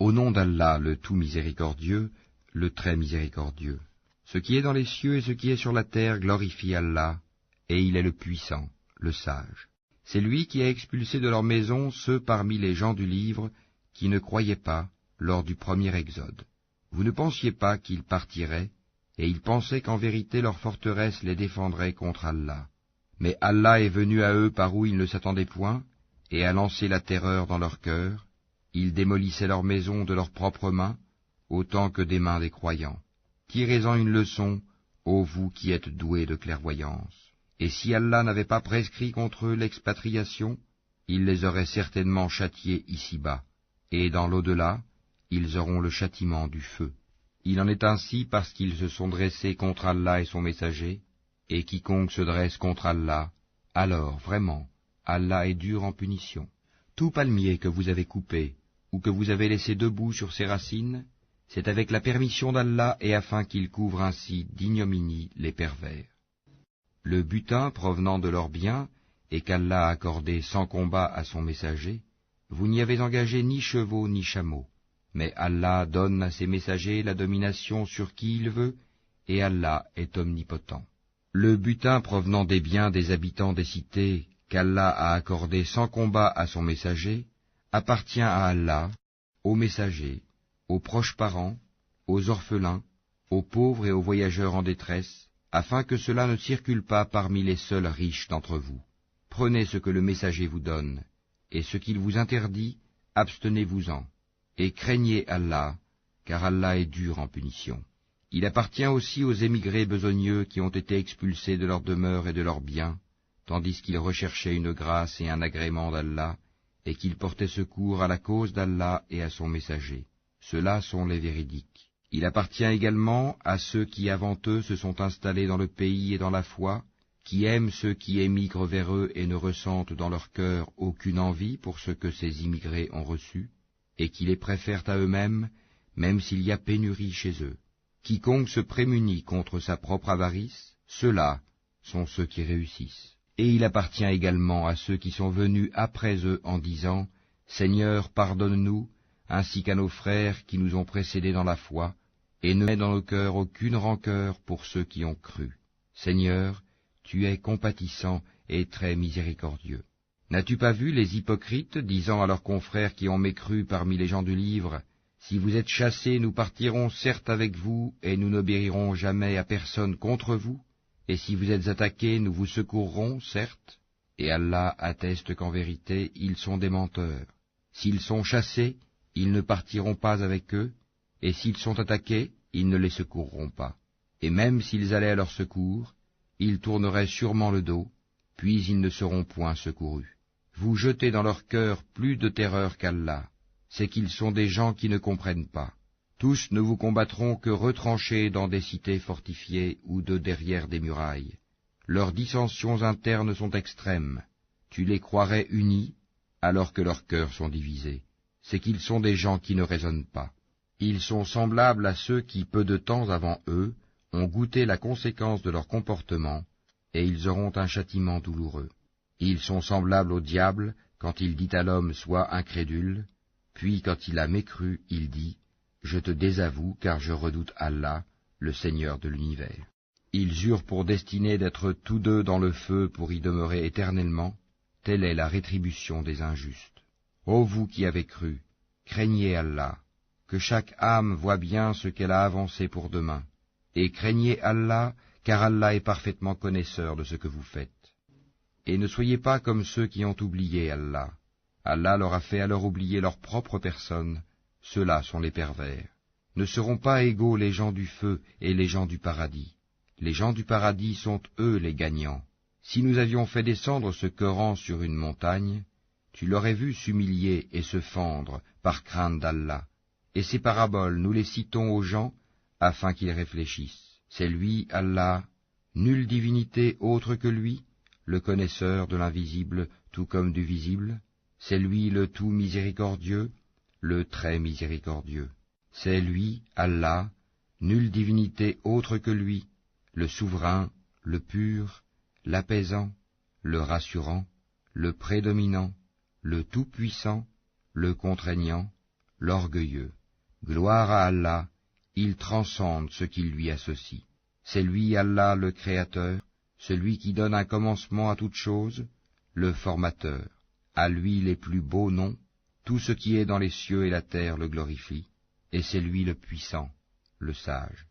Au nom d'Allah, le tout miséricordieux, le très miséricordieux. Ce qui est dans les cieux et ce qui est sur la terre glorifie Allah, et il est le puissant, le sage. C'est lui qui a expulsé de leur maison ceux parmi les gens du livre qui ne croyaient pas lors du premier exode. Vous ne pensiez pas qu'ils partiraient, et ils pensaient qu'en vérité leur forteresse les défendrait contre Allah. Mais Allah est venu à eux par où ils ne s'attendaient point, et a lancé la terreur dans leur cœur. Ils démolissaient leurs maisons de leurs propres mains, autant que des mains des croyants. Tirez-en une leçon, ô vous qui êtes doués de clairvoyance. Et si Allah n'avait pas prescrit contre eux l'expatriation, il les aurait certainement châtiés ici-bas, et dans l'au-delà, ils auront le châtiment du feu. Il en est ainsi parce qu'ils se sont dressés contre Allah et son messager, et quiconque se dresse contre Allah, alors vraiment, Allah est dur en punition. Tout palmier que vous avez coupé, ou que vous avez laissé debout sur ses racines, c'est avec la permission d'Allah et afin qu'il couvre ainsi d'ignominie les pervers. Le butin provenant de leurs biens, et qu'Allah a accordé sans combat à son messager, vous n'y avez engagé ni chevaux ni chameaux, mais Allah donne à ses messagers la domination sur qui il veut, et Allah est omnipotent. Le butin provenant des biens des habitants des cités, qu'Allah a accordé sans combat à son messager, appartient à Allah, aux messagers, aux proches parents, aux orphelins, aux pauvres et aux voyageurs en détresse, afin que cela ne circule pas parmi les seuls riches d'entre vous. Prenez ce que le messager vous donne, et ce qu'il vous interdit, abstenez-vous-en, et craignez Allah, car Allah est dur en punition. Il appartient aussi aux émigrés besogneux qui ont été expulsés de leur demeure et de leurs biens, tandis qu'ils recherchaient une grâce et un agrément d'Allah, et qu'ils portaient secours à la cause d'Allah et à son messager. Ceux-là sont les véridiques. Il appartient également à ceux qui avant eux se sont installés dans le pays et dans la foi, qui aiment ceux qui émigrent vers eux et ne ressentent dans leur cœur aucune envie pour ce que ces immigrés ont reçu, et qui les préfèrent à eux-mêmes, même s'il y a pénurie chez eux. Quiconque se prémunit contre sa propre avarice, ceux-là sont ceux qui réussissent. Et il appartient également à ceux qui sont venus après eux en disant « Seigneur, pardonne-nous, ainsi qu'à nos frères qui nous ont précédés dans la foi, et ne mets dans nos cœurs aucune rancœur pour ceux qui ont cru. Seigneur, tu es compatissant et très miséricordieux. » N'as-tu pas vu les hypocrites disant à leurs confrères qui ont mécru parmi les gens du livre « Si vous êtes chassés, nous partirons certes avec vous, et nous n'obéirons jamais à personne contre vous. Et si vous êtes attaqués, nous vous secourrons, certes. Et Allah atteste qu'en vérité, ils sont des menteurs. S'ils sont chassés, ils ne partiront pas avec eux, et s'ils sont attaqués, ils ne les secourront pas. Et même s'ils allaient à leur secours, ils tourneraient sûrement le dos, puis ils ne seront point secourus. Vous jetez dans leur cœur plus de terreur qu'Allah, c'est qu'ils sont des gens qui ne comprennent pas. Tous ne vous combattront que retranchés dans des cités fortifiées ou de derrière des murailles. Leurs dissensions internes sont extrêmes. Tu les croirais unis, alors que leurs cœurs sont divisés. C'est qu'ils sont des gens qui ne raisonnent pas. Ils sont semblables à ceux qui, peu de temps avant eux, ont goûté la conséquence de leur comportement, et ils auront un châtiment douloureux. Ils sont semblables au diable quand il dit à l'homme « Sois incrédule », puis quand il a mécru, il dit « Je te désavoue, car je redoute Allah, le Seigneur de l'univers. » Ils jurent pour destinée d'être tous deux dans le feu pour y demeurer éternellement. Telle est la rétribution des injustes. Ô vous qui avez cru, craignez Allah, que chaque âme voie bien ce qu'elle a avancé pour demain. Et craignez Allah, car Allah est parfaitement connaisseur de ce que vous faites. Et ne soyez pas comme ceux qui ont oublié Allah. Allah leur a fait alors oublier leur propre personne. Ceux-là sont les pervers. Ne seront pas égaux les gens du feu et les gens du paradis. Les gens du paradis sont eux les gagnants. Si nous avions fait descendre ce Coran sur une montagne, tu l'aurais vu s'humilier et se fendre par crainte d'Allah. Et ces paraboles, nous les citons aux gens afin qu'ils réfléchissent. C'est lui, Allah, nulle divinité autre que lui, le connaisseur de l'invisible tout comme du visible. C'est lui le tout miséricordieux, le très miséricordieux. C'est lui, Allah, nulle divinité autre que lui, le souverain, le pur, l'apaisant, le rassurant, le prédominant, le tout-puissant, le contraignant, l'orgueilleux. Gloire à Allah, il transcende ce qu'il lui associe. C'est lui Allah le Créateur, celui qui donne un commencement à toute chose, le Formateur. À lui les plus beaux noms, tout ce qui est dans les cieux et la terre le glorifie, et c'est lui le puissant, le sage.